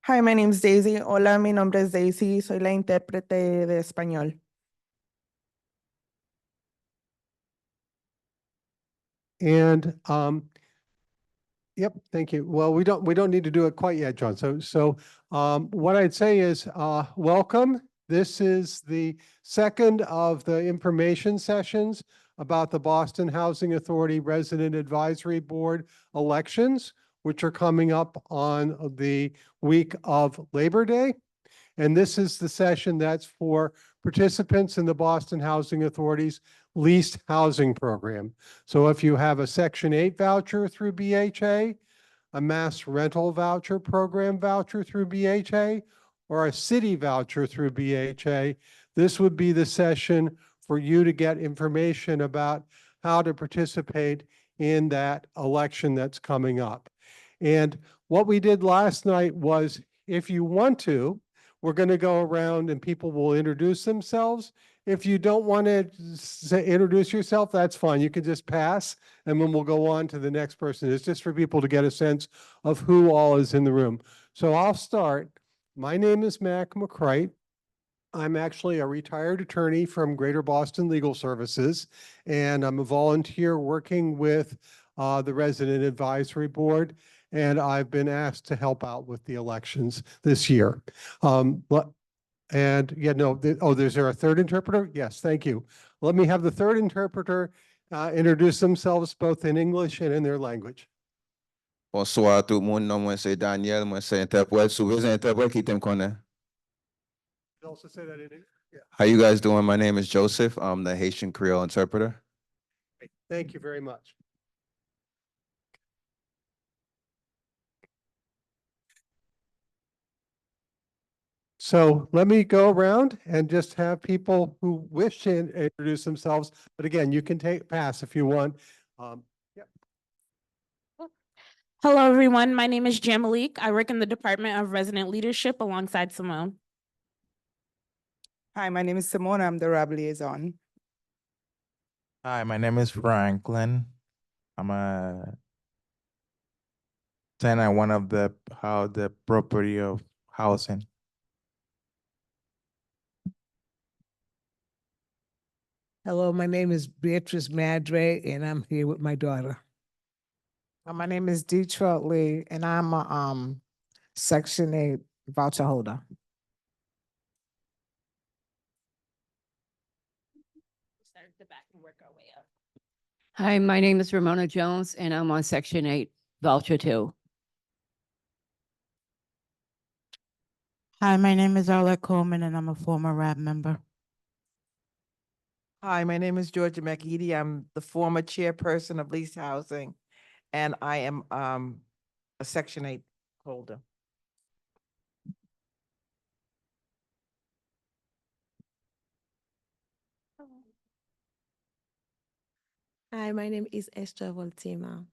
Hi, my name is Daisy. Hola, mi nombre es Daisy. Soy la intérprete de español. And yep, thank you. Well, we don't need to do it quite yet, John. So what I'd say is welcome. This is the second of the information sessions about the Boston Housing Authority Resident Advisory Board elections, which are coming up on the week of Labor Day. And this is the session that's for participants in the Boston Housing Authority's leased housing program. So if you have a Section 8 voucher through BHA, a mass rental voucher program voucher through BHA, or a city voucher through BHA, this would be the session for you to get information about how to participate in that election that's coming up. And what we did last night was, if you want to, we're going to go around and people will introduce themselves. If you don't want to introduce yourself, that's fine. You can just pass and then we'll go on to the next person. It's just for people to get a sense of who all is in the room. So I'll start. My name is Mac McCrite. I'm actually a retired attorney from Greater Boston Legal Services, and I'm a volunteer working with the Resident Advisory Board, and I've been asked to help out with the elections this year. And yeah, no, is there a third interpreter? Yes, thank you. Let me have the third interpreter introduce themselves both in English and in their language. Bonsoir tout le monde, non, moi c'est Daniel, moi c'est interprète, souvent c'est interprète qui t'aime connaît. Also say that in English. Yeah. How you guys doing? My name is Joseph. I'm the Haitian Creole interpreter. Thank you very much. So let me go around and just have people who wish to introduce themselves. But again, you can pass if you want. Yep. Hello, everyone. My name is Jamalik. I work in the Department of Resident Leadership alongside Simone. Hi, my name is Simone. I'm the RAB liaison. Hi, my name is Franklin. I'm a tenant, one of the property of housing. Hello, my name is Beatrice Madre, and I'm here with my daughter. My name is Detroit Lee, and I'm a Section 8 voucher holder. Start at the back and work our way up. Hi, my name is Ramona Jones, and I'm on Section 8 voucher 2. Hi, my name is Arlette Coleman, and I'm a former RAB member. Hi, my name is Georgia McEady. I'm the former chairperson of Leased Housing, and I am a Section 8 holder. Hi, my name is Esther Voltima.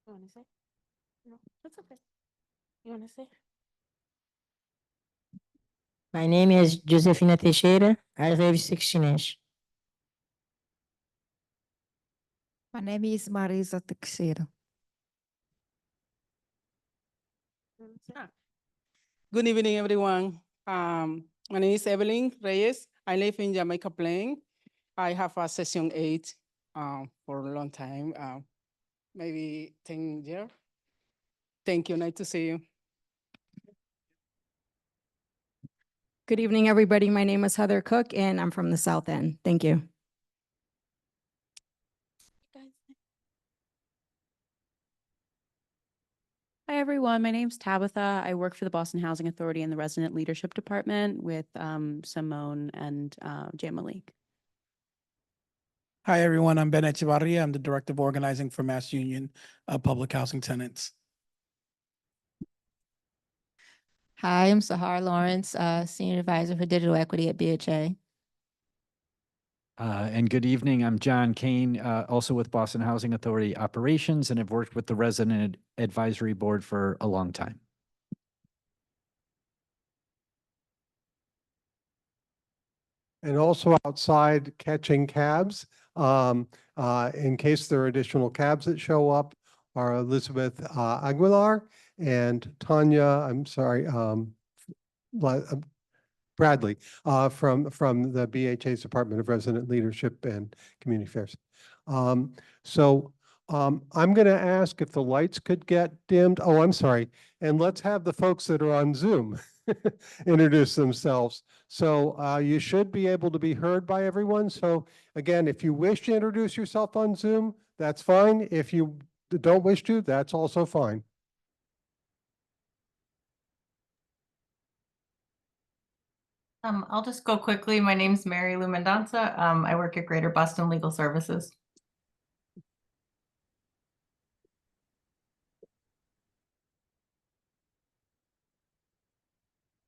You want to say? No, that's okay. You want to say? My name is Josefina Teixeira. I live 16-ish. My name is Marisa Teixeira. Good evening, everyone. My name is Evelyn Reyes. I live in Jamaica Plain. I have a Section 8 for a long time, maybe 10 years. Thank you. Nice to see you. Good evening, everybody. My name is Heather Cook, and I'm from the South End. Thank you. Hi, everyone. My name's Tabitha. I work for the Boston Housing Authority in the Resident Leadership Department with Simone and Jay Malik. Hi, everyone. I'm Ben Echevarria. I'm the Director of Organizing for Mass Union Public Housing Tenants. Hi, I'm Sahar Lawrence, Senior Advisor for Digital Equity at BHA. And good evening. I'm John Kane, also with Boston Housing Authority Operations, and have worked with the Resident Advisory Board for a long time. And also outside catching cabs, in case there are additional cabs that show up, are Elizabeth Aguilar and Tanya, I'm sorry, Bradley, from the BHA's Department of Resident Leadership and Community Affairs. I'm going to ask if the lights could get dimmed. Oh, I'm sorry. And let's have the folks that are on Zoom introduce themselves. So you should be able to be heard by everyone. So again, if you wish to introduce yourself on Zoom, that's fine. If you don't wish to, that's also fine. I'll just go quickly. My name's Mary Lou Mendonça. I work at Greater Boston Legal Services.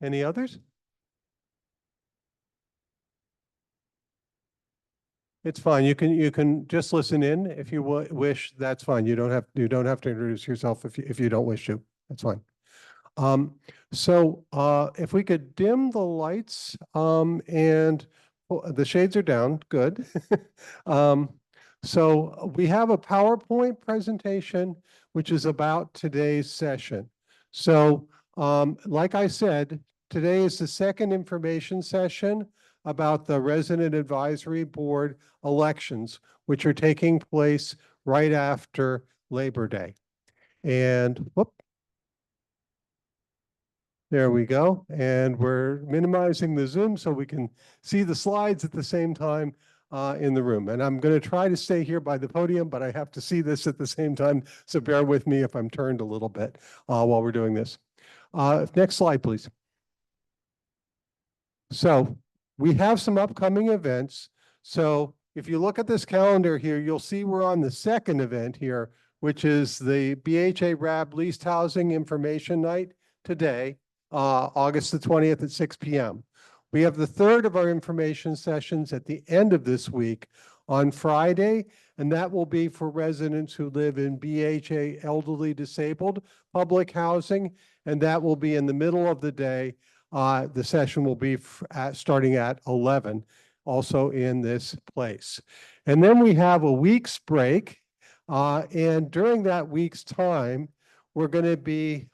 Any others? It's fine. You can just listen in if you wish. That's fine. You don't have to introduce yourself if you don't wish to. That's fine. If we could dim the lights and the shades are down, good. So we have a PowerPoint presentation which is about today's session. So like I said, today is the second information session about the Resident Advisory Board elections, which are taking place right after Labor Day. And whoop. There we go. And we're minimizing the Zoom so we can see the slides at the same time in the room. And I'm going to try to stay here by the podium, but I have to see this at the same time. So bear with me if I'm turned a little bit while we're doing this. Next slide, please. So we have some upcoming events. So if you look at this calendar here, you'll see we're on the second event here, which is the BHA RAB Leased Housing Information Night today, August the 20th at 6 p.m. We have the third of our information sessions at the end of this week on Friday, and that will be for residents who live in BHA elderly disabled public housing, and that will be in the middle of the day. The session will be starting at 11, also in this place. And then we have a week's break, and during that week's time, we're going to be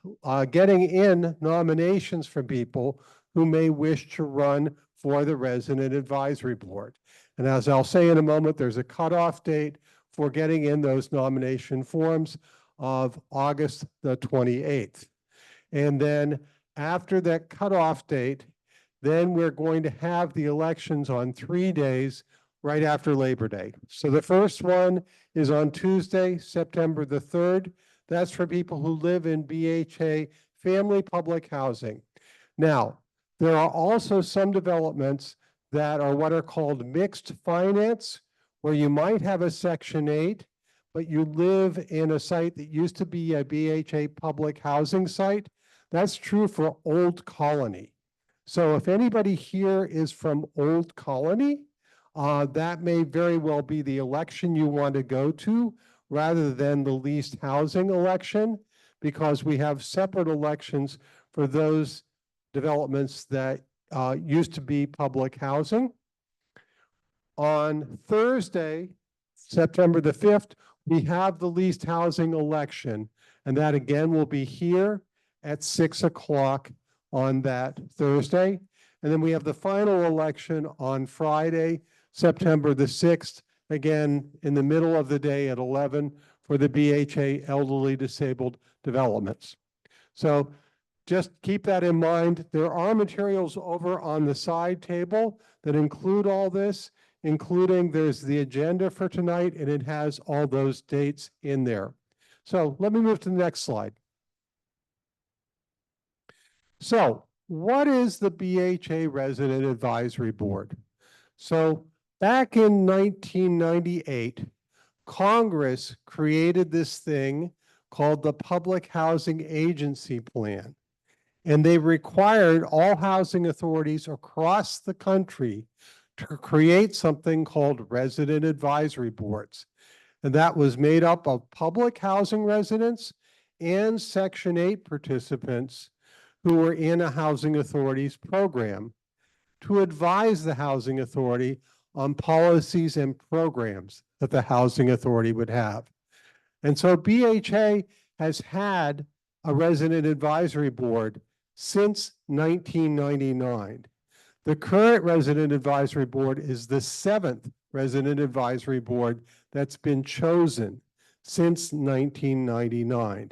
getting in nominations from people who may wish to run for the Resident Advisory Board. And as I'll say in a moment, there's a cutoff date for getting in those nomination forms of August the 28th. And then after that cutoff date, then we're going to have the elections on 3 days right after Labor Day. So the first one is on Tuesday, September the 3rd. That's for people who live in BHA family public housing. Now, there are also some developments that are what are called mixed finance, where you might have a Section 8, but you live in a site that used to be a BHA public housing site. That's true for Old Colony. So if anybody here is from Old Colony, that may very well be the election you want to go to rather than the leased housing election, because we have separate elections for those developments that used to be public housing. On Thursday, September the 5th, we have the leased housing election, and that again will be here at 6 o'clock on that Thursday. And then we have the final election on Friday, September the 6th, again in the middle of the day at 11 for the BHA elderly disabled developments. So just keep that in mind. There are materials over on the side table that include all this, including there's the agenda for tonight, and it has all those dates in there. So let me move to the next slide. So what is the BHA Resident Advisory Board? So back in 1998, Congress created this thing called the Public Housing Agency Plan. And they required all housing authorities across the country to create something called resident advisory boards. And that was made up of public housing residents and Section 8 participants who were in a housing authority's program to advise the housing authority on policies and programs that the housing authority would have. And so BHA has had a resident advisory board since 1999. The current resident advisory board is the 7th resident advisory board that's been chosen since 1999.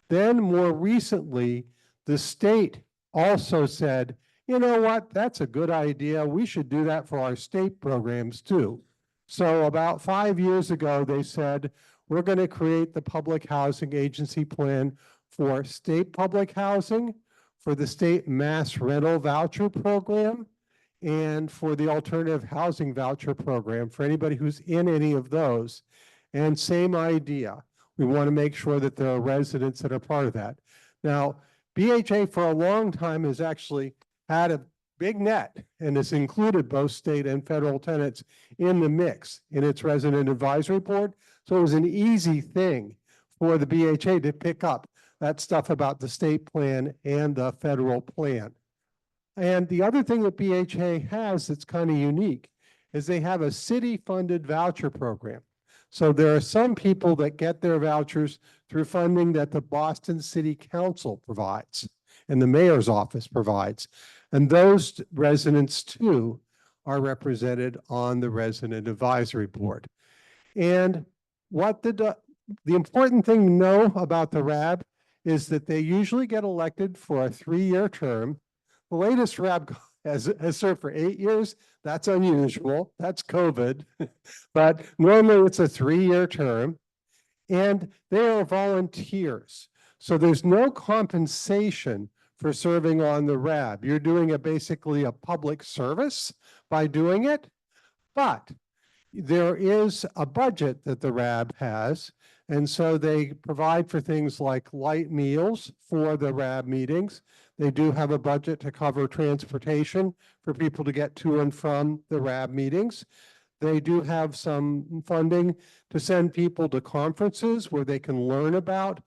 Then more recently, the state also said, you know what, that's a good idea. We should do that for our state programs too. So about 5 years ago, they said, we're going to create the Public Housing Agency Plan for state public housing, for the state mass rental voucher program, and for the alternative housing voucher program for anybody who's in any of those. And same idea. We want to make sure that there are residents that are part of that. Now, BHA for a long time has actually had a big net and has included both state and federal tenants in the mix in its resident advisory board. So it was an easy thing for the BHA to pick up that stuff about the state plan and the federal plan. And the other thing that BHA has that's kind of unique is they have a city-funded voucher program. So there are some people that get their vouchers through funding that the Boston City Council provides and the mayor's office provides. And those residents too are represented on the resident advisory board. And what the important thing to know about the RAB is that they usually get elected for a 3-year term. The latest RAB has served for 8 years. That's unusual. That's COVID. But normally it's a 3-year term. And they are volunteers. So there's no compensation for serving on the RAB. You're doing basically a public service by doing it. But there is a budget that the RAB has. And so they provide for things like light meals for the RAB meetings. They do have a budget to cover transportation for people to get to and from the RAB meetings. They do have some funding to send people to conferences where they can learn about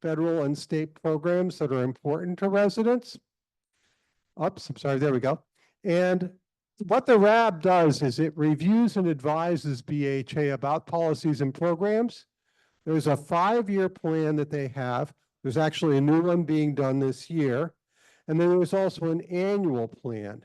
federal and state programs that are important to residents. Oops, I'm sorry, there we go. And what the RAB does is it reviews and advises BHA about policies and programs. There's a 5-year plan that they have. There's actually a new one being done this year. And then there's also an annual plan.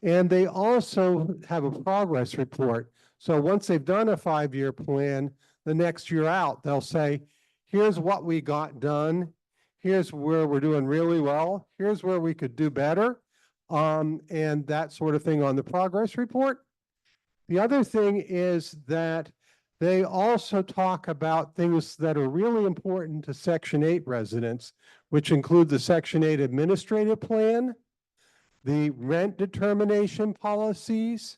And they also have a progress report. So once they've done a 5-year plan, the next year out, they'll say, here's what we got done. Here's where we're doing really well. Here's where we could do better. And that sort of thing on the progress report. The other thing is that they also talk about things that are really important to Section 8 residents, which include the Section 8 administrative plan, the rent determination policies,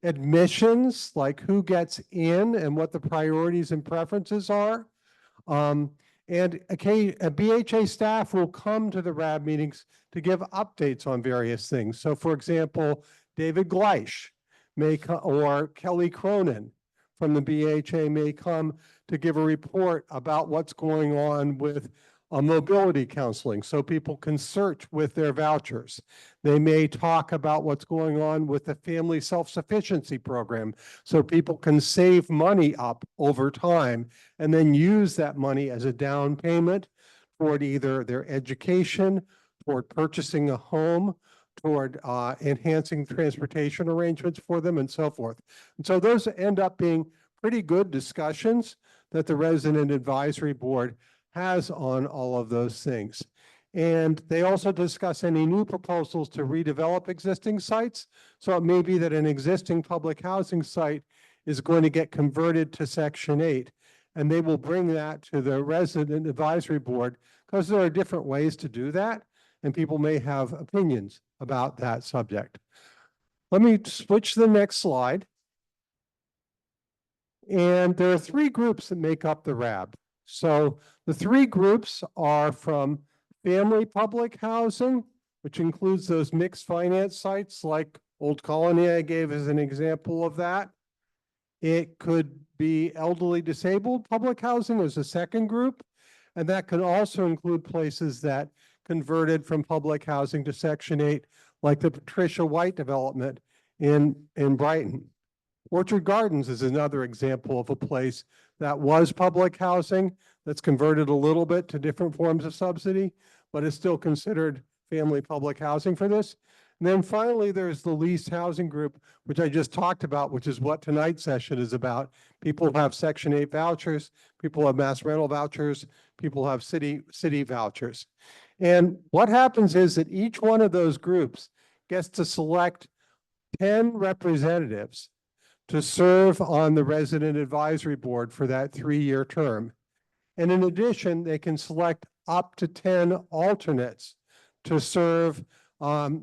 admissions, like who gets in and what the priorities and preferences are. And BHA staff will come to the RAB meetings to give updates on various things. So for example, David Gleisch or Kelly Cronin from the BHA may come to give a report about what's going on with mobility counseling so people can search with their vouchers. They may talk about what's going on with the family self-sufficiency program so people can save money up over time and then use that money as a down payment toward either their education, toward purchasing a home, toward enhancing transportation arrangements for them and so forth. And so those end up being pretty good discussions that the Resident Advisory Board has on all of those things. And they also discuss any new proposals to redevelop existing sites. So it may be that an existing public housing site is going to get converted to Section 8, and they will bring that to the Resident Advisory Board because there are different ways to do that, and people may have opinions about that subject. Let me switch to the next slide. And there are 3 groups that make up the RAB. So the 3 groups are from family public housing, which includes those mixed finance sites like Old Colony I gave as an example of that. It could be elderly disabled public housing as a second group. And that can also include places that converted from public housing to Section 8, like the Patricia White development in Brighton. Orchard Gardens is another example of a place that was public housing that's converted a little bit to different forms of subsidy, but is still considered family public housing for this. And then finally, there's the leased housing group, which I just talked about, which is what tonight's session is about. People have Section 8 vouchers, people have mass rental vouchers, people have city vouchers. And what happens is that each one of those groups gets to select 10 representatives to serve on the resident advisory board for that 3-year term. And in addition, they can select up to 10 alternates to serve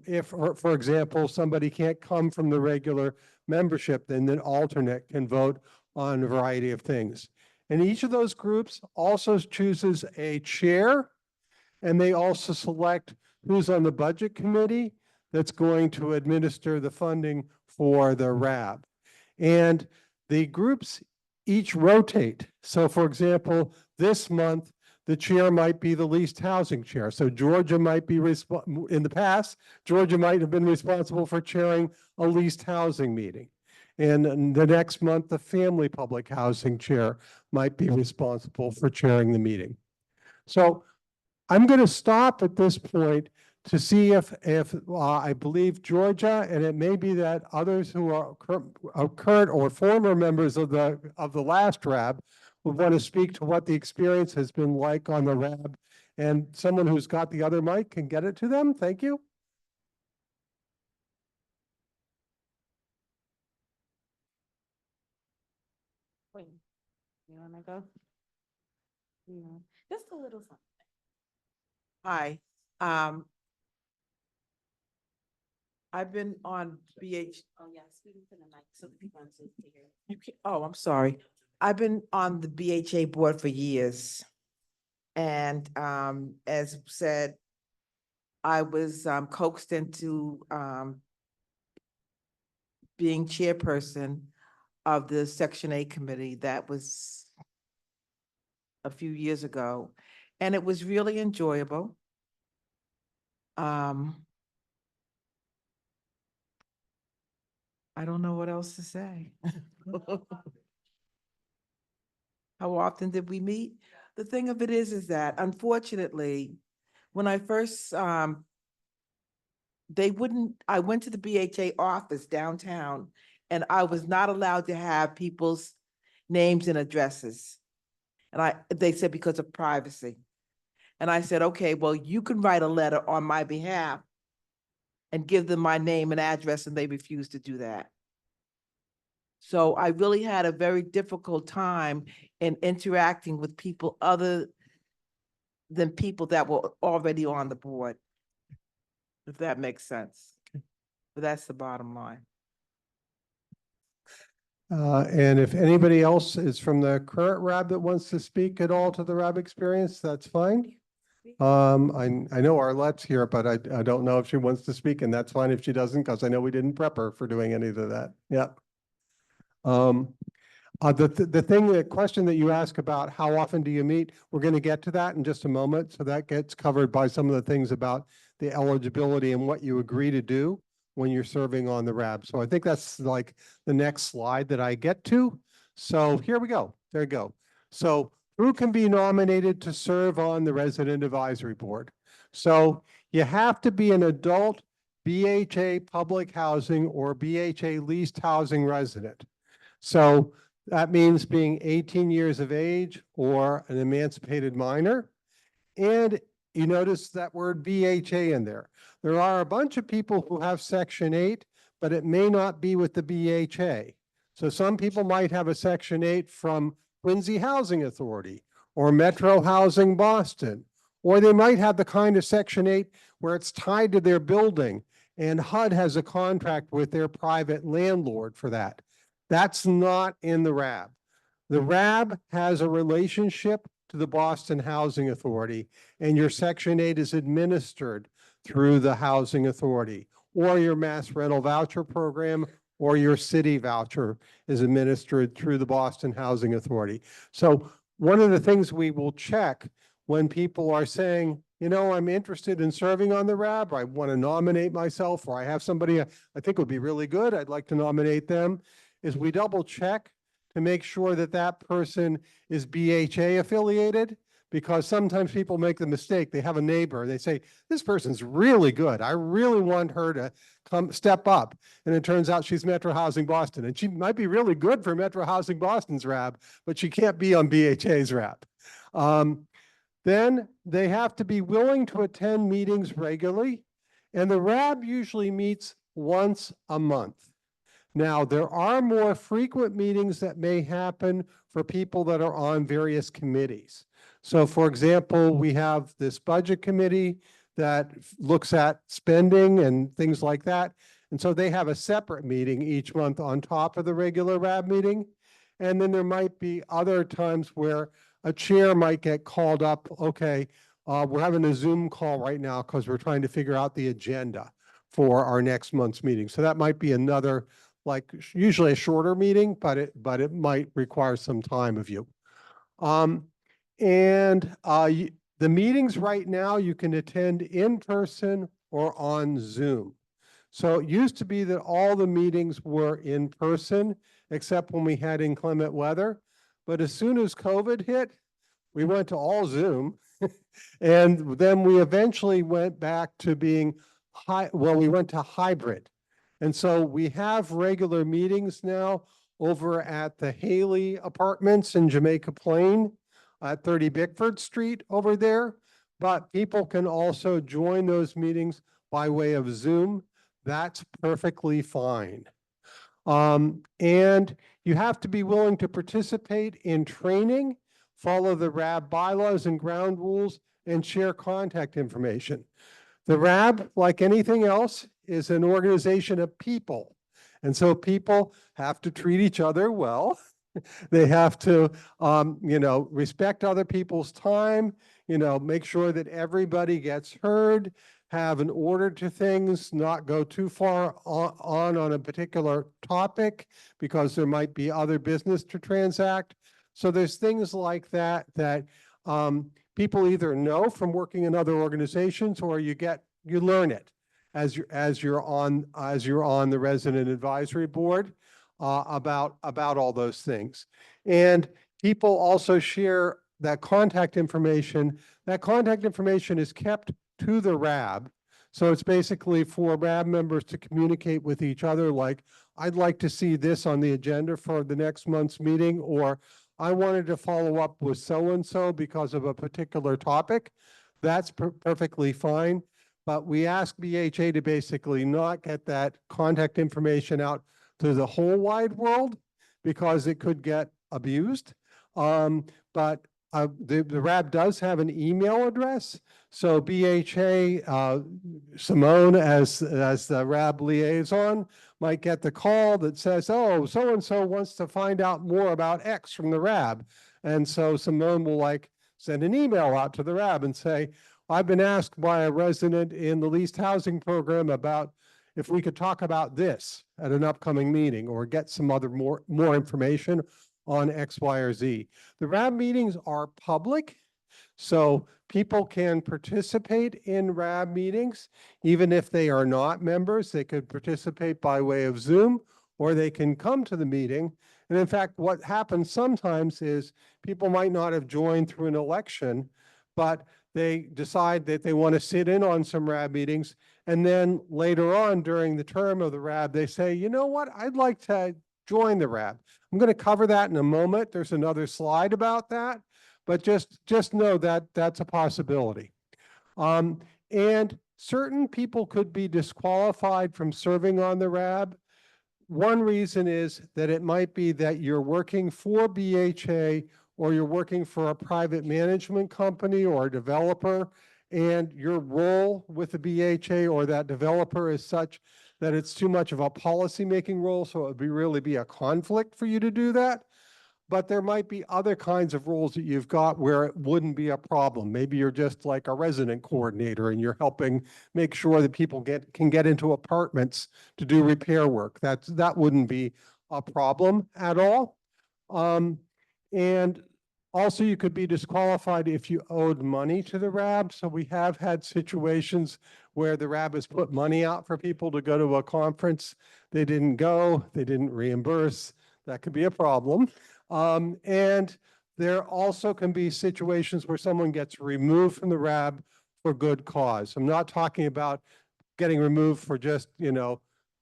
if, for example, somebody can't come from the regular membership, then an alternate can vote on a variety of things. And each of those groups also chooses a chair, and they also select who's on the budget committee that's going to administer the funding for the RAB. And the groups each rotate. So for example, this month, the chair might be the leased housing chair. So Georgia might be, in the past, Georgia might have been responsible for chairing a leased housing meeting. And the next month, the family public housing chair might be responsible for chairing the meeting. So I'm going to stop at this point to see if I believe Georgia, and it may be that others who are current or former members of the last RAB would want to speak to what the experience has been like on the RAB. And someone who's got the other mic can get it to them. Thank you. Wait, you want to go? Just a little something. Hi, I've been on BH. Oh, yeah, speaking to the mic so the people on Zoom can hear. You can, oh, I'm sorry. I've been on the BHA board for years. And as said, I was coaxed into being chairperson of the Section 8 committee. That was a few years ago, and it was really enjoyable. I don't know what else to say. How often did we meet? The thing of it is that unfortunately, when I first, I went to the BHA office downtown and I was not allowed to have people's names and addresses. And they said because of privacy. And I said, okay, well, you can write a letter on my behalf and give them my name and address, and they refused to do that. So I really had a very difficult time in interacting with people other than people that were already on the board, if that makes sense. But that's the bottom line. And if anybody else is from the current RAB that wants to speak at all to the RAB experience, that's fine. I know Arlette's here, but I don't know if she wants to speak, and that's fine if she doesn't, because I know we didn't prep her for doing any of that. Yeah. The question that you ask about how often do you meet, we're going to get to that in just a moment. So that gets covered by some of the things about the eligibility and what you agree to do when you're serving on the RAB. So I think that's like the next slide that I get to. So here we go. There you go. So who can be nominated to serve on the Resident Advisory Board? So you have to be an adult BHA public housing or BHA leased housing resident. So that means being 18 years of age or an emancipated minor. And you notice that word BHA in there. There are a bunch of people who have Section 8, but it may not be with the BHA. So some people might have a Section 8 from Quincy Housing Authority or Metro Housing Boston, or they might have the kind of Section 8 where it's tied to their building and HUD has a contract with their private landlord for that. That's not in the RAB. The RAB has a relationship to the Boston Housing Authority, and your Section 8 is administered through the Housing Authority, or your mass rental voucher program, or your city voucher is administered through the Boston Housing Authority. So one of the things we will check when people are saying, you know, I'm interested in serving on the RAB, or I want to nominate myself, or I have somebody I think would be really good, I'd like to nominate them, is we double check to make sure that that person is BHA affiliated, because sometimes people make the mistake. They have a neighbor, they say, this person's really good. I really want her to come step up. And it turns out she's Metro Housing Boston, and she might be really good for Metro Housing Boston's RAB, but she can't be on BHA's RAB. Then they have to be willing to attend meetings regularly, and the RAB usually meets once a month. Now, there are more frequent meetings that may happen for people that are on various committees. So for example, we have this budget committee that looks at spending and things like that. And so they have a separate meeting each month on top of the regular RAB meeting. And then there might be other times where a chair might get called up. Okay, we're having a Zoom call right now because we're trying to figure out the agenda for our next month's meeting. So that might be another, like usually a shorter meeting, but it might require some time of you. The meetings right now you can attend in person or on Zoom. So it used to be that all the meetings were in person, except when we had inclement weather. But as soon as COVID hit, we went to all Zoom. And then we eventually went back to being we went to hybrid. And so we have regular meetings now over at the Haley Apartments in Jamaica Plain at 30 Bickford Street over there. But people can also join those meetings by way of Zoom. That's perfectly fine. And you have to be willing to participate in training, follow the RAB bylaws and ground rules, and share contact information. The RAB, like anything else, is an organization of people. And so people have to treat each other well. They have to, respect other people's time, make sure that everybody gets heard, have an order to things, not go too far on a particular topic because there might be other business to transact. So there's things like that people either know from working in other organizations, or you learn it as you're on the resident advisory board about all those things. And people also share that contact information. That contact information is kept to the RAB. So it's basically for RAB members to communicate with each other, like, I'd like to see this on the agenda for the next month's meeting, or I wanted to follow up with so-and-so because of a particular topic. That's perfectly fine. But we ask BHA to basically not get that contact information out to the whole wide world because it could get abused. But the RAB does have an email address. So BHA, Simone as the RAB liaison might get the call that says, oh, so-and-so wants to find out more about X from the RAB. And so Simone will send an email out to the RAB and say, I've been asked by a resident in the leased housing program about if we could talk about this at an upcoming meeting or get some other more information on X, Y, or Z. The RAB meetings are public, so people can participate in RAB meetings. Even if they are not members, they could participate by way of Zoom, or they can come to the meeting. And in fact, what happens sometimes is people might not have joined through an election, but they decide that they want to sit in on some RAB meetings. And then later on during the term of the RAB, they say, you know what, I'd like to join the RAB. I'm going to cover that in a moment. There's another slide about that, but just know that that's a possibility. And certain people could be disqualified from serving on the RAB. One reason is that it might be that you're working for BHA or you're working for a private management company or a developer, and your role with the BHA or that developer is such that it's too much of a policy-making role, so it would really be a conflict for you to do that. But there might be other kinds of roles that you've got where it wouldn't be a problem. Maybe you're just like a resident coordinator and you're helping make sure that people can get into apartments to do repair work. That wouldn't be a problem at all. And also you could be disqualified if you owed money to the RAB. So we have had situations where the RAB has put money out for people to go to a conference. They didn't go, they didn't reimburse. That could be a problem. And there also can be situations where someone gets removed from the RAB for good cause. I'm not talking about getting removed for just,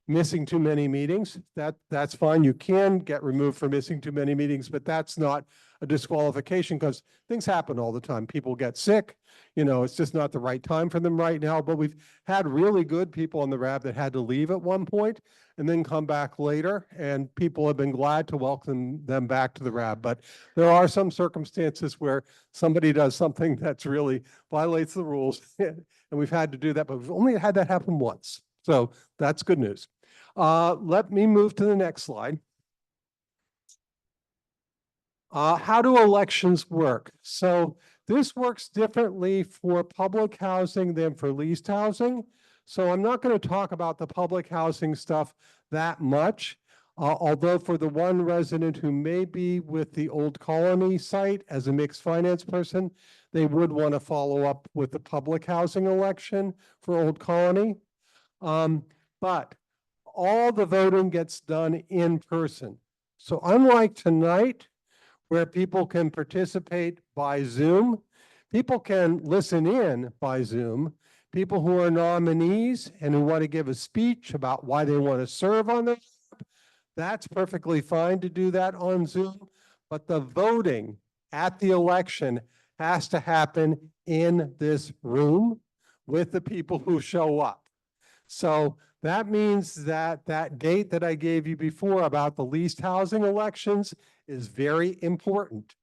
missing too many meetings. That's fine. You can get removed for missing too many meetings, but that's not a disqualification because things happen all the time. People get sick, it's just not the right time for them right now. But we've had really good people on the RAB that had to leave at one point and then come back later, and people have been glad to welcome them back to the RAB. But there are some circumstances where somebody does something that's really violates the rules, and we've had to do that, but we've only had that happen once. So that's good news. Let me move to the next slide. How do elections work? So this works differently for public housing than for leased housing. So I'm not going to talk about the public housing stuff that much, although for the one resident who may be with the Old Colony site as a mixed finance person, they would want to follow up with the public housing election for Old Colony. But all the voting gets done in person. So unlike tonight, where people can participate by Zoom, people can listen in by Zoom. People who are nominees and who want to give a speech about why they want to serve on the RAB, that's perfectly fine to do that on Zoom. But the voting at the election has to happen in this room with the people who show up. So that means that that date that I gave you before about the leased housing elections is very important.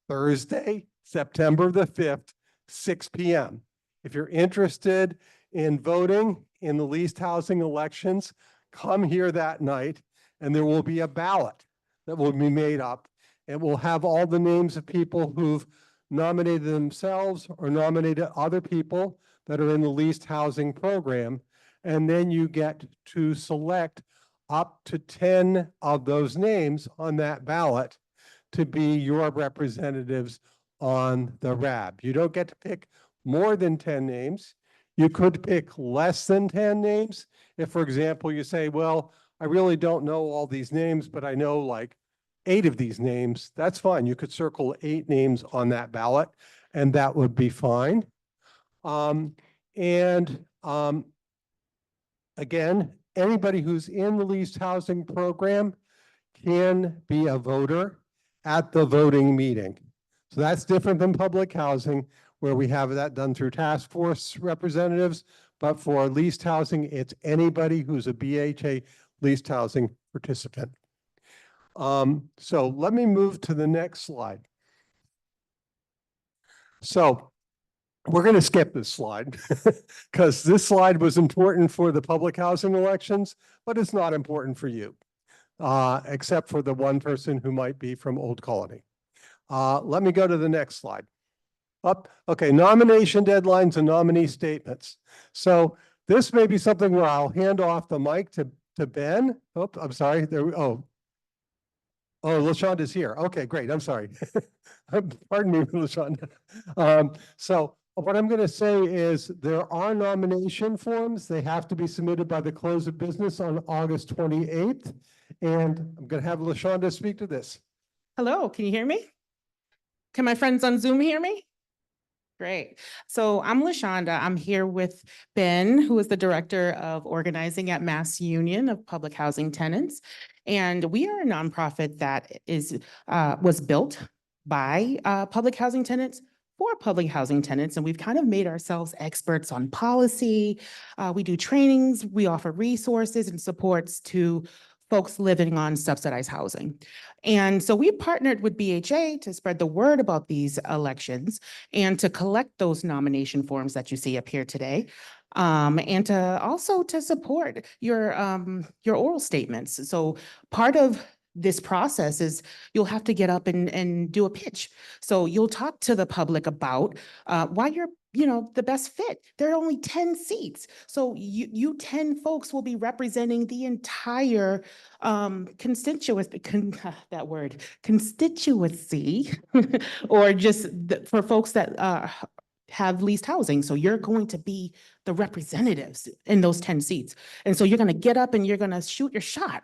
Thursday, September the 5th, 6 p.m. If you're interested in voting in the leased housing elections, come here that night and there will be a ballot that will be made up. It will have all the names of people who've nominated themselves or nominated other people that are in the leased housing program. And then you get to select up to 10 of those names on that ballot to be your representatives on the RAB. You don't get to pick more than 10 names. You could pick less than 10 names. If, for example, you say, well, I really don't know all these names, but I know like 8 of these names, that's fine. You could circle 8 names on that ballot, and that would be fine. Again, anybody who's in the leased housing program can be a voter at the voting meeting. So that's different than public housing, where we have that done through task force representatives. But for leased housing, it's anybody who's a BHA leased housing participant. So let me move to the next slide. So we're going to skip this slide because this slide was important for the public housing elections, but it's not important for you, except for the one person who might be from Old Colony. Let me go to the next slide. Okay, nomination deadlines and nominee statements. So this may be something where I'll hand off the mic to Ben. Oh, I'm sorry. Oh, LaShonda's here. Okay, great. I'm sorry. Pardon me, LaShonda. So what I'm going to say is there are nomination forms. They have to be submitted by the close of business on August 28th. And I'm going to have LaShonda speak to this. Hello, can you hear me? Can my friends on Zoom hear me? Great. So I'm LaShonda. I'm here with Ben, who is the Director of Organizing at Mass Union of Public Housing Tenants. And we are a nonprofit that was built by public housing tenants for public housing tenants. And we've kind of made ourselves experts on policy. We do trainings, we offer resources and supports to folks living on subsidized housing. And so we partnered with BHA to spread the word about these elections and to collect those nomination forms that you see up here today. And to also to support your oral statements. So part of this process is you'll have to get up and do a pitch. So you'll talk to the public about why you're the best fit. There are only 10 seats. So you 10 folks will be representing the entire constituency, or just for folks that have leased housing. So you're going to be the representatives in those 10 seats. And so you're going to get up and you're going to shoot your shot.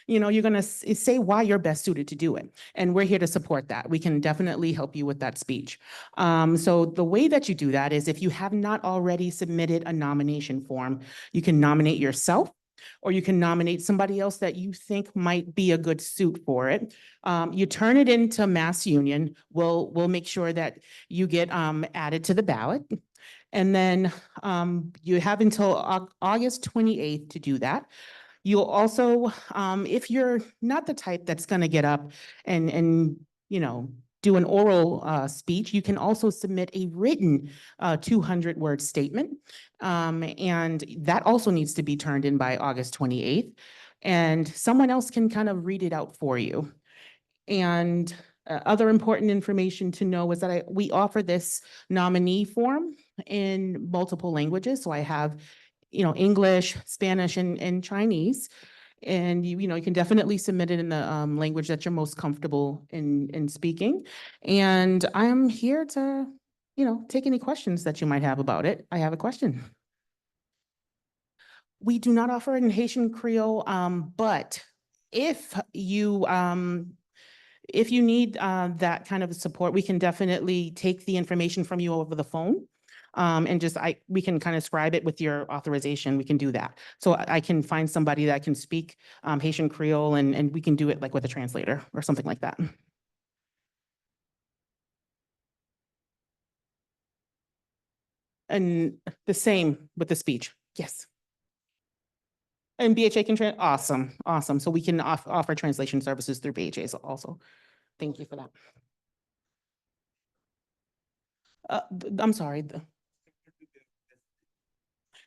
you're going to say why you're best suited to do it. And we're here to support that. We can definitely help you with that speech. So the way that you do that is if you have not already submitted a nomination form, you can nominate yourself, or you can nominate somebody else that you think might be a good suit for it. You turn it into Mass Union. We'll make sure that you get added to the ballot. And then you have until August 28th to do that. You'll also, if you're not the type that's going to get up and do an oral speech, you can also submit a written 200-word statement. And that also needs to be turned in by August 28th. And someone else can kind of read it out for you. And other important information to know is that we offer this nominee form in multiple languages. So I have, English, Spanish, and Chinese. And you can definitely submit it in the language that you're most comfortable in speaking. And I'm here to, take any questions that you might have about it. I have a question. We do not offer it in Haitian Creole, but if you need that kind of support, we can definitely take the information from you over the phone. And we can kind of scribe it with your authorization. We can do that. So I can find somebody that can speak Haitian Creole, and we can do it like with a translator or something like that. And the same with the speech. Yes. And BHA can awesome. So we can offer translation services through BHA also. Thank you for that. I'm sorry.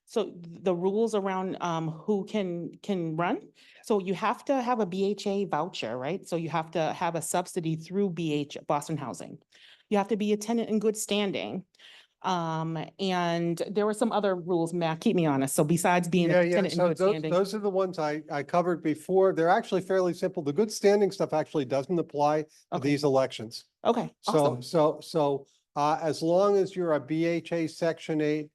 So the rules around who can run. So you have to have a BHA voucher, right? So you have to have a subsidy through Boston Housing. You have to be a tenant in good standing. And there were some other rules, Matt, keep me honest. So besides being a tenant in So good standing. those are the ones I covered before. They're actually fairly simple. The good standing stuff actually doesn't apply to these elections. Okay, awesome. So as long as you're a BHA Section 8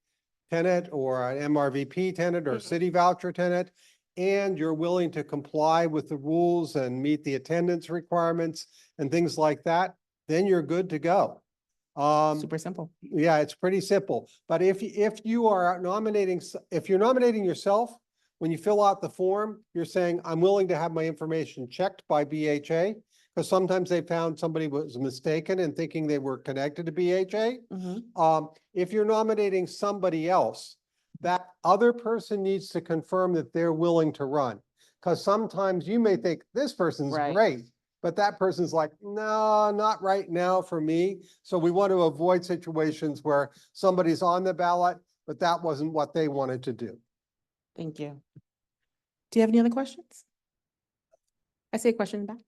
tenant or an MRVP tenant or city voucher tenant, and you're willing to comply with the rules and meet the attendance requirements and things like that, then you're good to go. Super simple. Yeah, it's pretty simple. But if you are if you're nominating yourself, when you fill out the form, you're saying, I'm willing to have my information checked by BHA, because sometimes they found somebody was mistaken in thinking they were connected to BHA. If you're nominating somebody else, that other person needs to confirm that they're willing to run. Because sometimes you may think this person's great, but that person's like, no, not right now for me. So we want to avoid situations where somebody's on the ballot, but that wasn't what they wanted to do. Thank you. Do you have any other questions? I see a question in the back.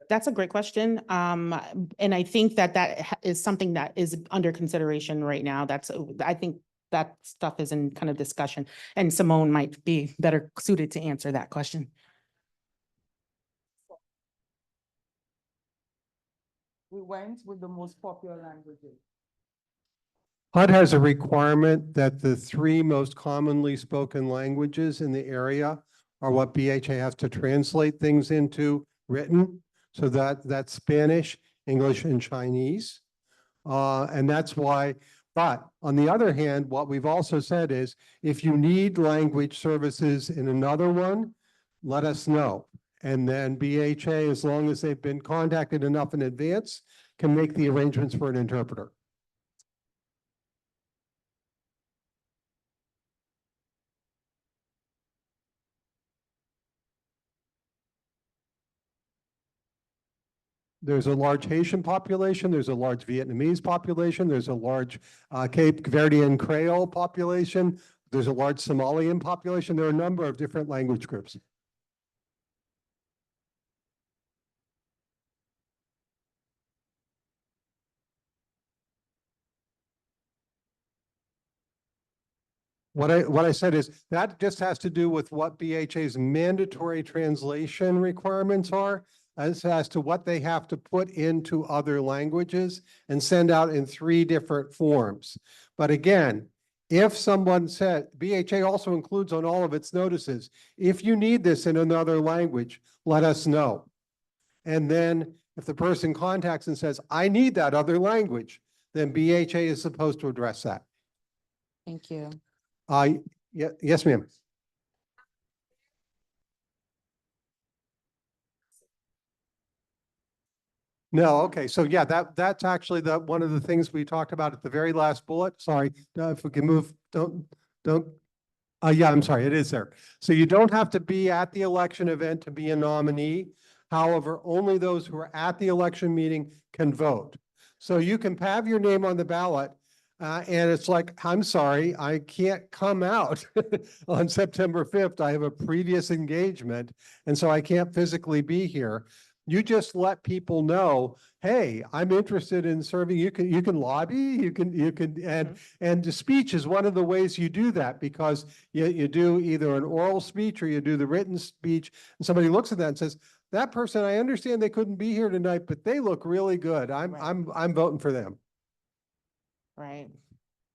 That's a great question. And I think that is something that is under consideration right now. I think that stuff is in kind of discussion, and Simone might be better suited to answer that question. We went with the most popular languages. HUD has a requirement that the 3 most commonly spoken languages in the area are what BHA has to translate things into written. So that's Spanish, English, and Chinese. And that's why, but on the other hand, what we've also said is, if you need language services in another one, let us know. And then BHA, as long as they've been contacted enough in advance, can make the arrangements for an interpreter. There's a large Haitian population, there's a large Vietnamese population, there's a large Cape Verdean Creole population, there's a large Somalian population. There are a number of different language groups. What I said is that just has to do with what BHA's mandatory translation requirements are as to what they have to put into other languages and send out in 3 different forms. But again, if someone said, BHA also includes on all of its notices, if you need this in another language, let us know. And then if the person contacts and says, I need that other language, then BHA is supposed to address that. Thank you. Yes, ma'am. No, okay, so yeah, that's actually one of the things we talked about at the very last bullet. Sorry, if we can move, don't. Yeah, I'm sorry, it is there. So you don't have to be at the election event to be a nominee. However, only those who are at the election meeting can vote. So you can have your name on the ballot, and it's like, I'm sorry, I can't come out on September 5th. I have a previous engagement, and so I can't physically be here. You just let people know, hey, I'm interested in serving. You can lobby, and the speech is one of the ways you do that, because you do either an oral speech or you do the written speech, and somebody looks at that and says, that person, I understand they couldn't be here tonight, but they look really good. I'm voting for them. Right.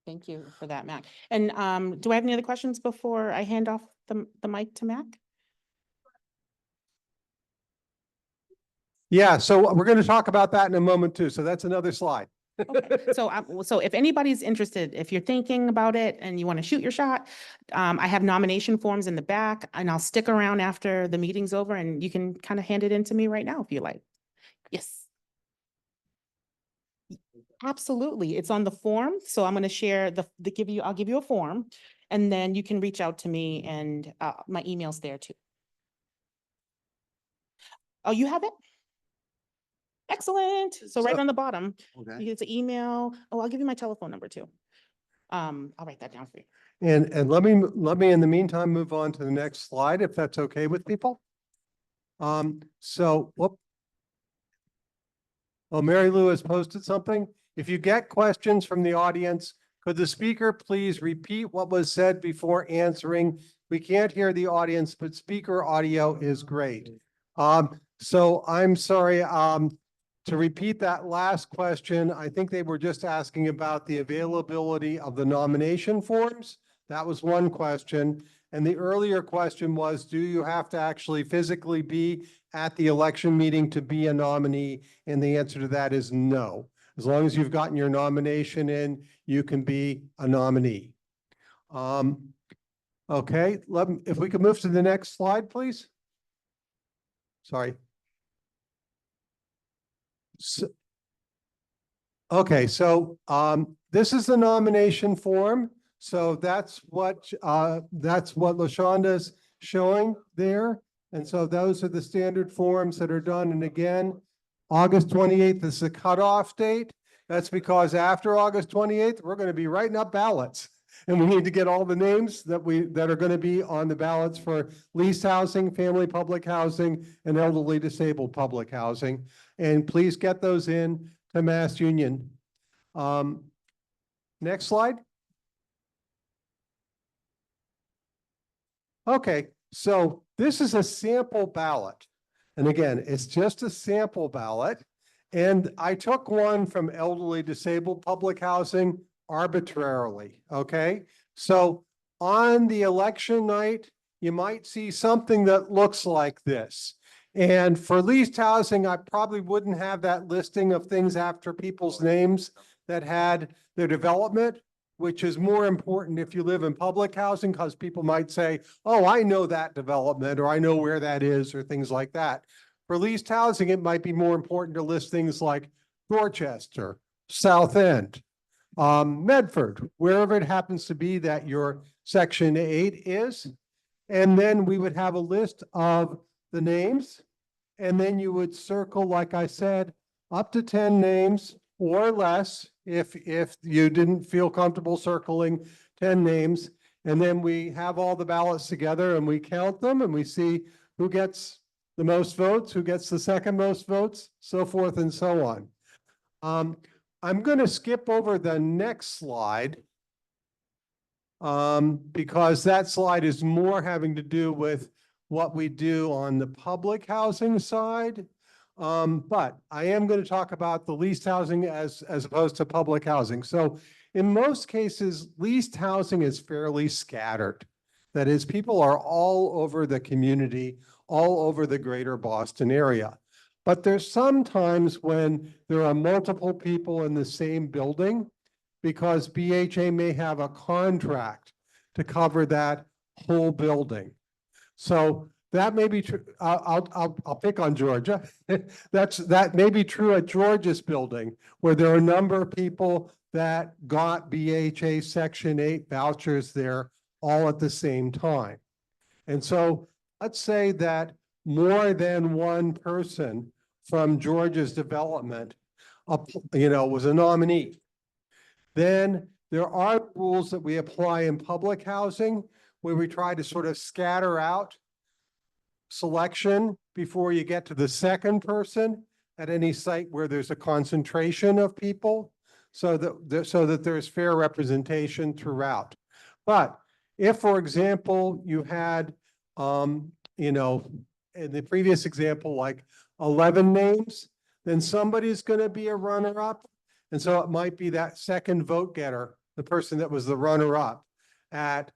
Thank you for that, Mac. And do I have any other questions before I hand off the mic to Mac? Yeah, so we're going to talk about that in a moment too. So that's another slide. Okay, so if anybody's interested, if you're thinking about it and you want to shoot your shot, I have nomination forms in the back, and I'll stick around after the meeting's over, and you can kind of hand it in to me right now if you like. Yes. Absolutely. It's on the form. So I'm going to share I'll give you a form, and then you can reach out to me, and my email's there too. Oh, you have it? Excellent. So right on the bottom, it's an email. Oh, I'll give you my telephone number too. I'll write that down for you. And let me in the meantime move on to the next slide, if that's okay with people. Whoop. Oh, Mary Lou has posted something. If you get questions from the audience, could the speaker please repeat what was said before answering? We can't hear the audience, but speaker audio is great. So I'm sorry, to repeat that last question, I think they were just asking about the availability of the nomination forms. That was one question. And the earlier question was, do you have to actually physically be at the election meeting to be a nominee? And the answer to that is no. As long as you've gotten your nomination in, you can be a nominee. Okay, if we could move to the next slide, please. Sorry. Okay, so this is the nomination form. So that's what LaShonda's showing there. And so those are the standard forms that are done. And again, August 28th is the cutoff date. That's because after August 28th, we're going to be writing up ballots. And we need to get all the names that are going to be on the ballots for leased housing, family public housing, and elderly disabled public housing. And please get those in to Mass Union. Next slide. Okay, so this is a sample ballot. And again, it's just a sample ballot. And I took one from elderly disabled public housing arbitrarily, okay? So on the election night, you might see something that looks like this. And for leased housing, I probably wouldn't have that listing of things after people's names that had their development, which is more important if you live in public housing, because people might say, oh, I know that development, or I know where that is, or things like that. For leased housing, it might be more important to list things like Dorchester, South End, Medford, wherever it happens to be that your Section 8 is. And then we would have a list of the names, and then you would circle, like I said, up to 10 names or less if you didn't feel comfortable circling 10 names. And then we have all the ballots together and we count them and we see who gets the most votes, who gets the second most votes, so forth and so on. I'm going to skip over the next slide because that slide is more having to do with what we do on the public housing side. But I am going to talk about the leased housing as opposed to public housing. So in most cases, leased housing is fairly scattered. That is, people are all over the community, all over the greater Boston area. But there's some times when there are multiple people in the same building because BHA may have a contract to cover that whole building. So that may be true. I'll pick on Georgia. That may be true at Georgia's building, where there are a number of people that got BHA Section 8 vouchers there all at the same time. And so let's say that more than one person from Georgia's development, was a nominee. Then there are rules that we apply in public housing where we try to sort of scatter out selection before you get to the second person at any site where there's a concentration of people, so that there's fair representation throughout. But if, for example, you had, in the previous example, like 11 names, then somebody's going to be a runner-up. And so it might be that second vote getter, the person that was the runner-up at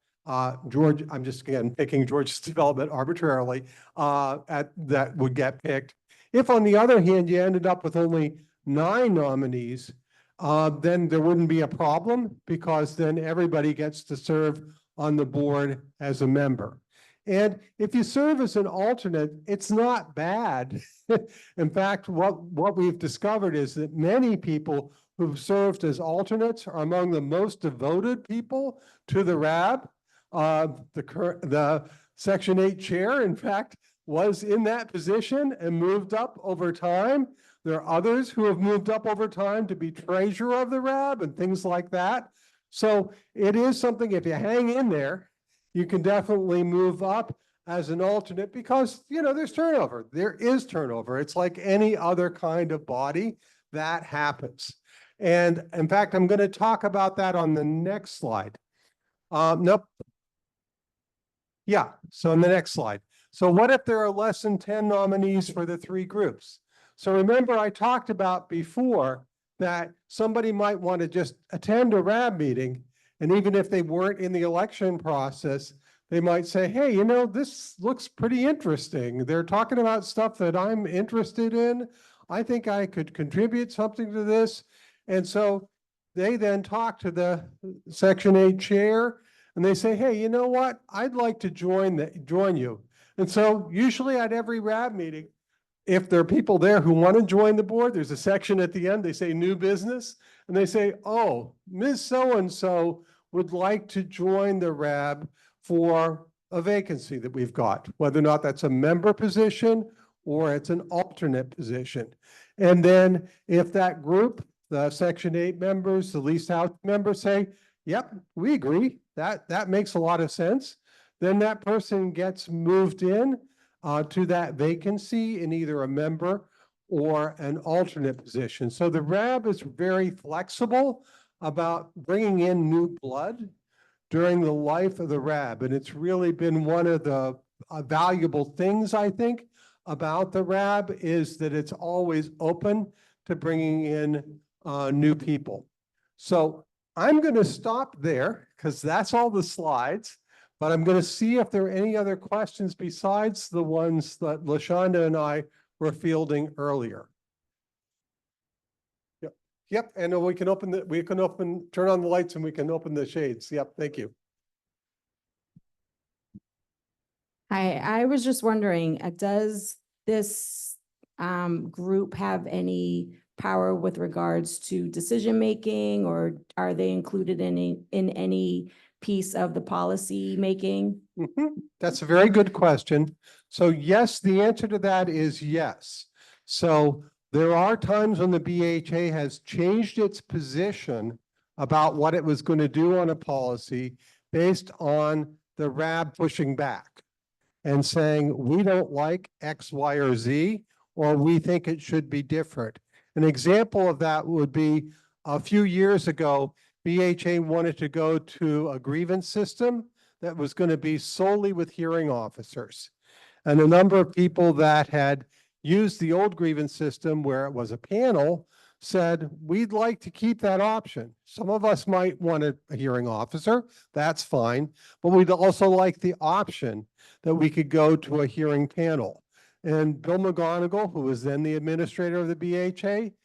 George, I'm just again picking George's development arbitrarily, that would get picked. If on the other hand, you ended up with only 9 nominees, then there wouldn't be a problem because then everybody gets to serve on the board as a member. And if you serve as an alternate, it's not bad. In fact, what we've discovered is that many people who've served as alternates are among the most devoted people to the RAB. The Section 8 chair, in fact, was in that position and moved up over time. There are others who have moved up over time to be treasurer of the RAB and things like that. So it is something, if you hang in there, you can definitely move up as an alternate because, there's turnover. There is turnover. It's like any other kind of body that happens. And in fact, I'm going to talk about that on the next slide. Nope. Yeah, so in the next slide. So what if there are less than 10 nominees for the 3 groups? So remember, I talked about before that somebody might want to just attend a RAB meeting, and even if they weren't in the election process, they might say, hey, this looks pretty interesting. They're talking about stuff that I'm interested in. I think I could contribute something to this. And so they then talk to the Section 8 chair, and they say, hey, you know what? I'd like to join you. And so usually at every RAB meeting, if there are people there who want to join the board, there's a section at the end, they say new business, and they say, oh, Ms. So-and-so would like to join the RAB for a vacancy that we've got, whether or not that's a member position or it's an alternate position. And then if that group, the Section 8 members, the leased house members say, yep, we agree, that makes a lot of sense, then that person gets moved in to that vacancy in either a member or an alternate position. So the RAB is very flexible about bringing in new blood during the life of the RAB. And it's really been one of the valuable things, I think, about the RAB is that it's always open to bringing in new people. So I'm going to stop there because that's all the slides, but I'm going to see if there are any other questions besides the ones that LaShonda and I were fielding earlier. Yep, and we can turn on the lights and we can open the shades. Yep, thank you. Hi, I was just wondering, does this group have any power with regards to decision-making, or are they included in any piece of the policy making? That's a very good question. So yes, the answer to that is yes. So there are times when the BHA has changed its position about what it was going to do on a policy based on the RAB pushing back and saying, we don't like X, Y, or Z, or we think it should be different. An example of that would be a few years ago, BHA wanted to go to a grievance system that was going to be solely with hearing officers. And a number of people that had used the old grievance system where it was a panel said, we'd like to keep that option. Some of us might want a hearing officer, that's fine, but we'd also like the option that we could go to a hearing panel. And Bill McGonigal, who was then the administrator of the BHA,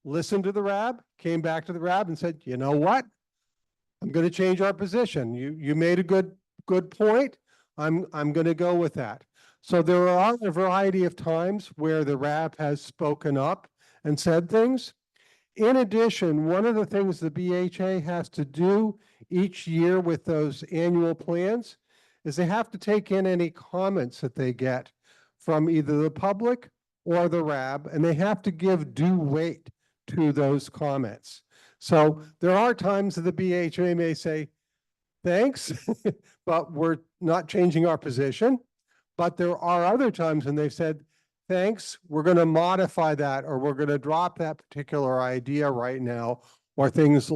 listened to the RAB, came back to the RAB and said, you know what? I'm going to change our position. You made a good point. I'm going to go with that. So there are a variety of times where the RAB has spoken up and said things. In addition, one of the things the BHA has to do each year with those annual plans is they have to take in any comments that they get from either the public or the RAB, and they have to give due weight to those comments. So there are times that the BHA may say, thanks, but we're not changing our position. But there are other times when they've said, thanks, we're going to modify that, or we're going to drop that particular idea right now, or things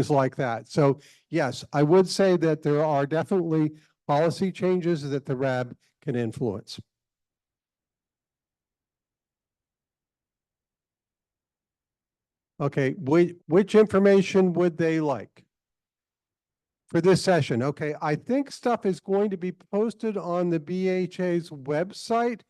like that. So yes, I would say that there are definitely policy changes that the RAB can influence. Okay, which information would they like for this session? Okay, I think stuff is going to be posted on the BHA's website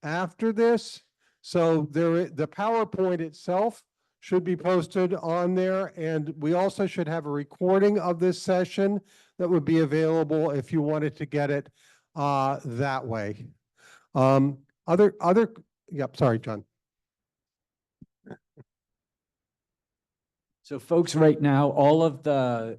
after this. So the PowerPoint itself should be posted on there, and we also should have a recording of this session that would be available if you wanted to get it that way. Yep, sorry, John. So folks, right now, all of the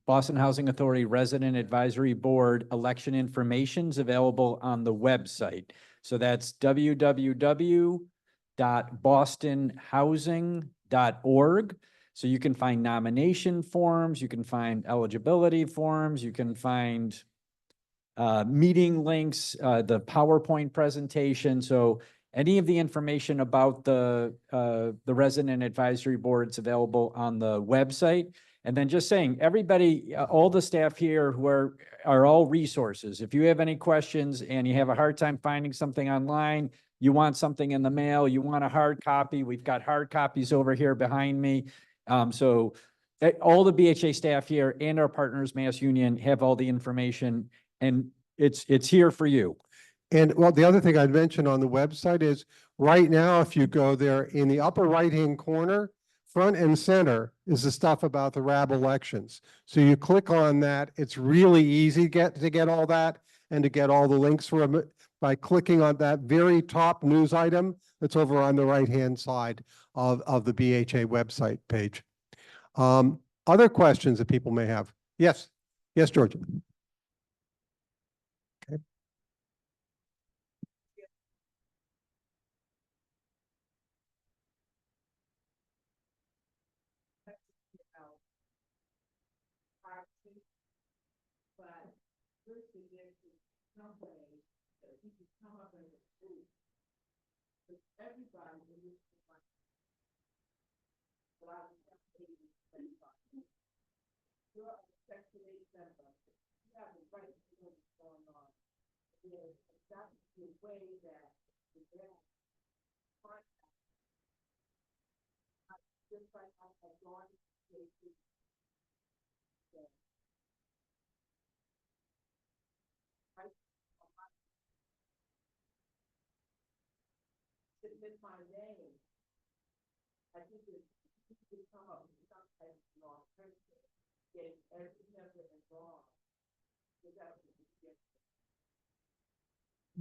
Boston Housing Authority Resident Advisory Board election information is available on the website. So that's www.bostonhousing.org. So you can find nomination forms, you can find eligibility forms, you can find meeting links, the PowerPoint presentation. So any of the information about the resident advisory boards available on the website. And then just saying, everybody, all the staff here who are all resources. If you have any questions and you have a hard time finding something online, you want something in the mail, you want a hard copy, we've got hard copies over here behind me. So all the BHA staff here and our partners, Mass Union, have all the information, and it's here for you. And well, the other thing I'd mention on the website is right now, if you go there in the upper right-hand corner, front and center is the stuff about the RAB elections. So you click on that. It's really easy to get all that and to get all the links from it by clicking on that very top news item that's over on the right-hand side of the BHA website page. Other questions that people may have? Yes. Yes, George. Okay.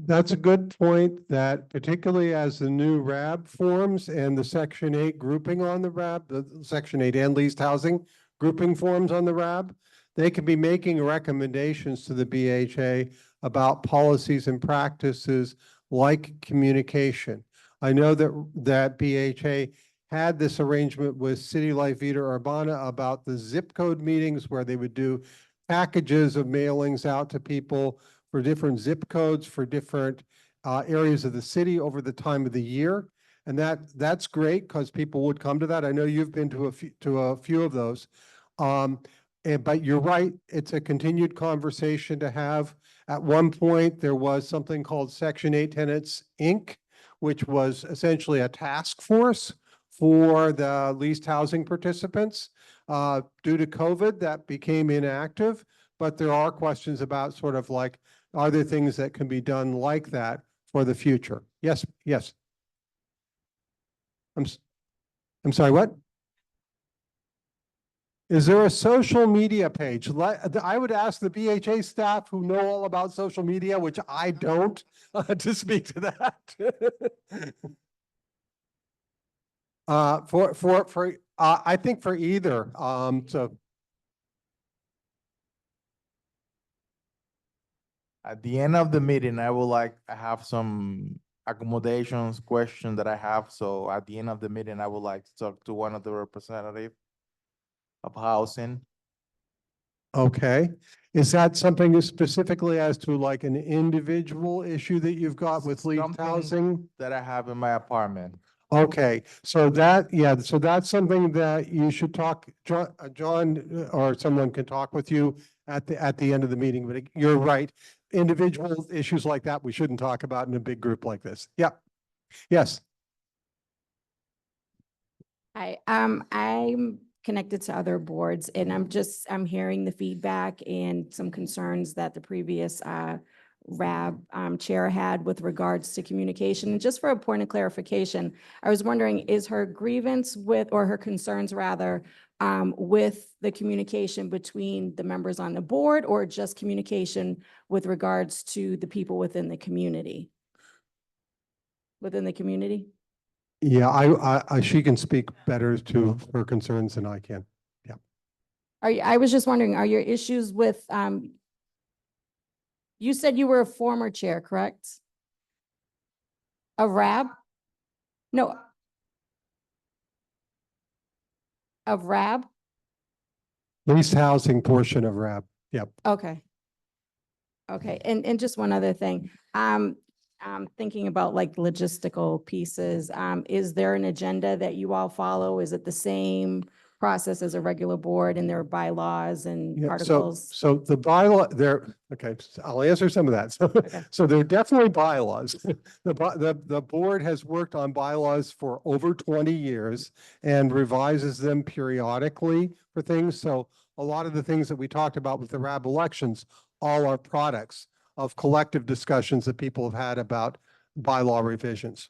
That's a good point, that particularly as the new RAB forms and the Section 8 grouping on the RAB, the Section 8 and leased housing grouping forms on the RAB, they can be making recommendations to the BHA about policies and practices like communication. I know that BHA had this arrangement with City Life Vida Urbana about the zip code meetings where they would do packages of mailings out to people for different zip codes for different areas of the city over the time of the year. And that's great because people would come to that. I know you've been to a few of those. But you're right, it's a continued conversation to have. At one point, there was something called Section 8 Tenants, Inc., which was essentially a task force for the leased housing participants. Due to COVID, that became inactive, but there are questions about sort of like, are there things that can be done like that for the future? Yes, yes. I'm sorry, what? Is there a social media page? I would ask the BHA staff who know all about social media, which I don't, to speak to that. I think for either, so. At the end of the meeting, I have some accommodations question that I have. So at the end of the meeting, I would like to talk to one of the representative of housing. Okay, is that something specifically as to like an individual issue that you've got with leased Something housing? that I have in my apartment. Okay, so that, yeah, so that's something that you should talk, John, or someone can talk with you at the end of the meeting, but you're right. Individual issues like that, we shouldn't talk about in a big group like this. Yeah, yes. I'm connected to other boards and I'm hearing the feedback and some concerns that the previous RAB chair had with regards to communication. And just for a point of clarification, I was wondering, is her grievance with, or her concerns rather, with the communication between the members on the board, or just communication with regards to the people within the community? Within the community? Yeah, she can speak better to her concerns than I can. Yeah. I was just wondering, are your issues with, you said you were a former chair, correct? Of RAB? No. Of RAB? Leased housing portion of RAB. Yep. Okay. Okay, and just one other thing. I'm thinking about like logistical pieces. Is there an agenda that you all follow? Is it the same process as a regular board and their bylaws and Yeah, articles? so the bylaw there, okay, I'll answer some of that. So there are definitely bylaws. The board has worked on bylaws for over 20 years and revises them periodically for things. So a lot of the things that we talked about with the RAB elections, all are products of collective discussions that people have had about bylaw revisions.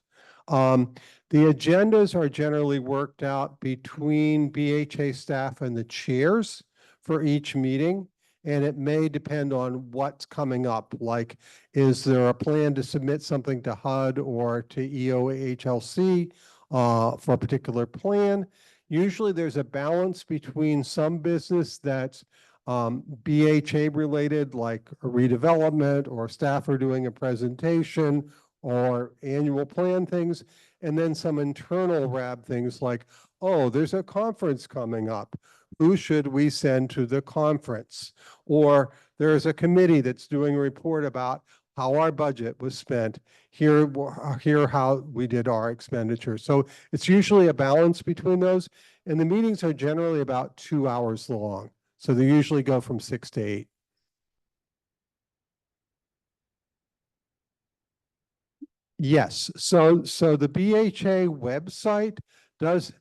The agendas are generally worked out between BHA staff and the chairs for each meeting, and it may depend on what's coming up. Like, is there a plan to submit something to HUD or to EOHLC for a particular plan? Usually there's a balance between some business that's BHA related, like a redevelopment, or staff are doing a presentation, or annual plan things, and then some internal RAB things like, oh, there's a conference coming up. Who should we send to the conference? Or there's a committee that's doing a report about how our budget was spent. Here how we did our expenditure. So it's usually a balance between those, and the meetings are generally about 2 hours long. So they usually go from 6 to 8. Yes, so the BHA website does,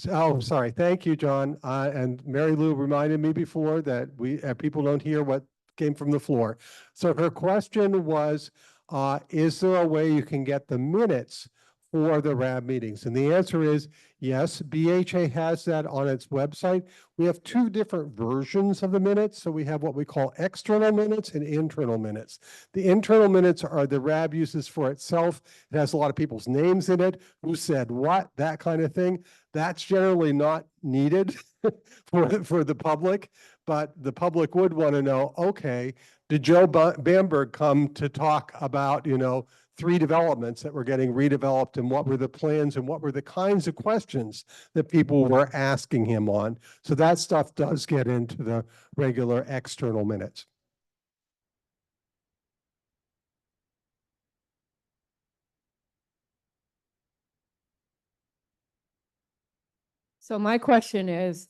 oh, sorry, thank you, John. And Mary Lou reminded me before that we, people don't hear what came from the floor. So her question was, is there a way you can get the minutes for the RAB meetings? And the answer is yes, BHA has that on its website. We have 2 different versions of the minutes. So we have what we call external minutes and internal minutes. The internal minutes are the RAB uses for itself. It has a lot of people's names in it, who said what, that kind of thing. That's generally not needed for the public, but the public would want to know, okay, did Joe Bamberg come to talk about, 3 developments that were getting redeveloped, and what were the plans and what were the kinds of questions that people were asking him on? So that stuff does get into the regular external minutes. So my question is,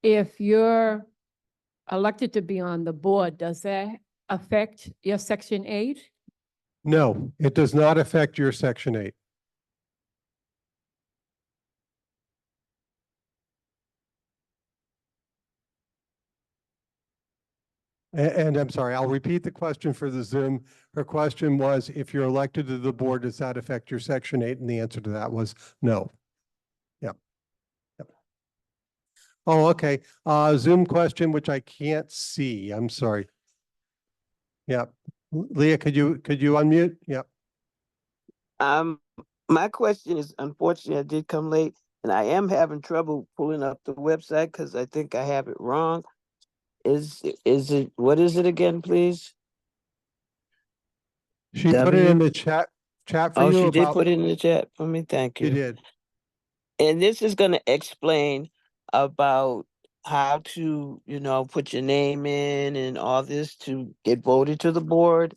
if you're elected to be on the board, does that affect your Section 8? No, it does not affect your Section 8. And I'm sorry, I'll repeat the question for the Zoom. Her question was, if you're elected to the board, does that affect your Section 8? And the answer to that was no. Yep. Yep. Oh, okay. Zoom question, which I can't see. I'm sorry. Yep. Leah, could you unmute? Yep. My question is, unfortunately, I did come late and I am having trouble pulling up the website because I think I have it wrong. Is it, what is it again, please? She put it in W? the chat for Oh, you she did about, put it in the chat for me. Thank she you. did. And this is going to explain about how to, put your name in and all this to get voted to the board.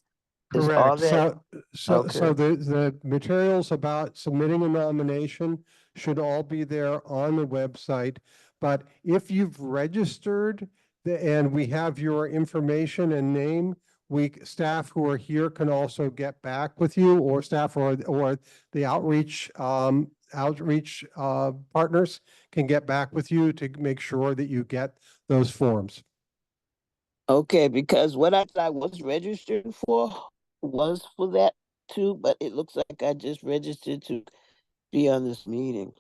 Is all Correct. that So okay? the materials about submitting a nomination should all be there on the website. But if you've registered and we have your information and name, staff who are here can also get back with you, or staff or the outreach partners can get back with you to make sure that you get those forms. Okay, because what I thought I was registered for was for that too, but it looks like I just registered to be on this meeting.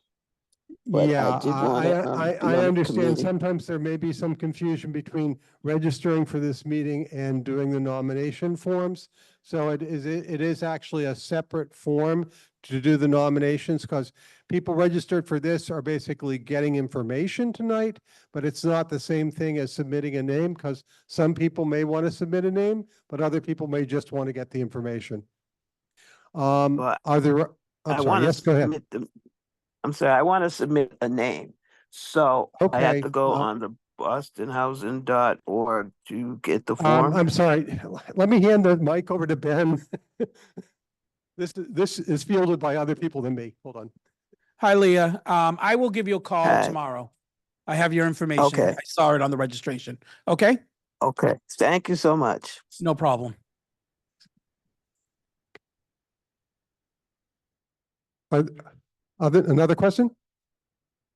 But I Yeah, did want to be I on the understand. committee. Sometimes there may be some confusion between registering for this meeting and doing the nomination forms. So it is actually a separate form to do the nominations, because people registered for this are basically getting information tonight, but it's not the same thing as submitting a name, because some people may want to submit a name, but other people may just want to get the information. But Are there, I'm I sorry, want to yes, go ahead. submit I'm sorry, I want to submit a name. So I have Okay. to go on the bostonhousing.org to get the form. I'm sorry, let me hand the mic over to Ben. This is fielded by other people than me. Hold on. Hi, Leah. I will give you a call Hi. tomorrow. I have your information. Okay. I saw it on the registration. Okay? Okay. Thank you so much. No problem. Another question?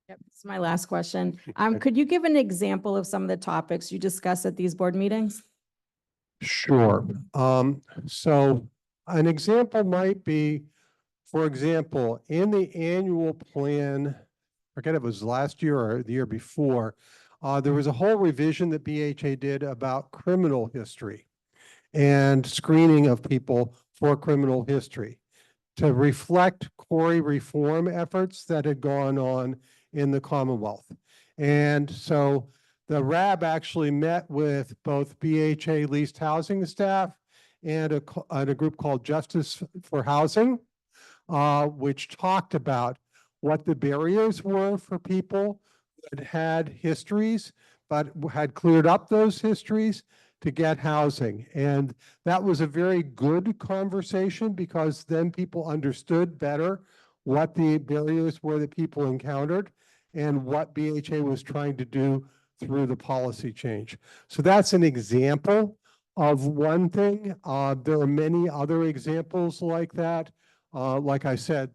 Yep, this is my last question. Could you give an example of some of the topics you discuss at these board meetings? Sure. So an example might be, for example, in the annual plan, I forget if it was last year or the year before, there was a whole revision that BHA did about criminal history and screening of people for criminal history to reflect Corey reform efforts that had gone on in the Commonwealth. And so the RAB actually met with both BHA leased housing staff and a group called Justice for Housing, which talked about what the barriers were for people that had histories, but had cleared up those histories to get housing. And that was a very good conversation, because then people understood better what the barriers were that people encountered and what BHA was trying to do through the policy change. So that's an example of one thing. There are many other examples like that. Like I said,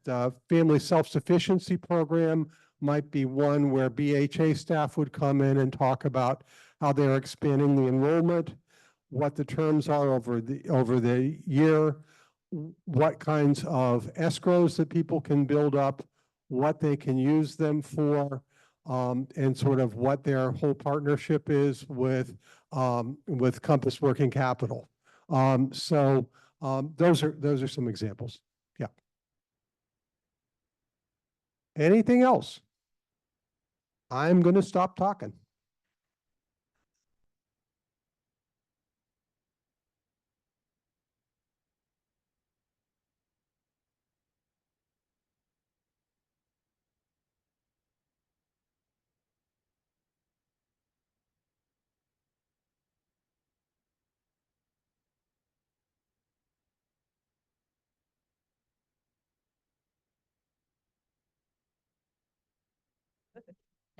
family self-sufficiency program might be one where BHA staff would come in and talk about how they're expanding the enrollment, what the terms are over the year, what kinds of escrows that people can build up, what they can use them for, and sort of what their whole partnership is with Compass Working Capital. Those are some examples. Yeah. Anything else? I'm going to stop talking.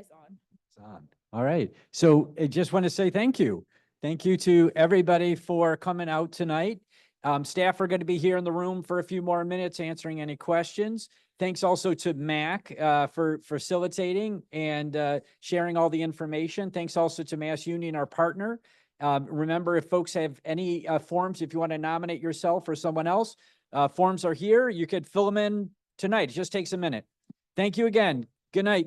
It's on. It's on. All right. So I just want to say thank you. Thank you to everybody for coming out tonight. Staff are going to be here in the room for a few more minutes answering any questions. Thanks also to Mac for facilitating and sharing all the information. Thanks also to Mass Union, our partner. Remember, if folks have any forms, if you want to nominate yourself or someone else, forms are here. You could fill them in tonight. It just takes a minute. Thank you again. Good night.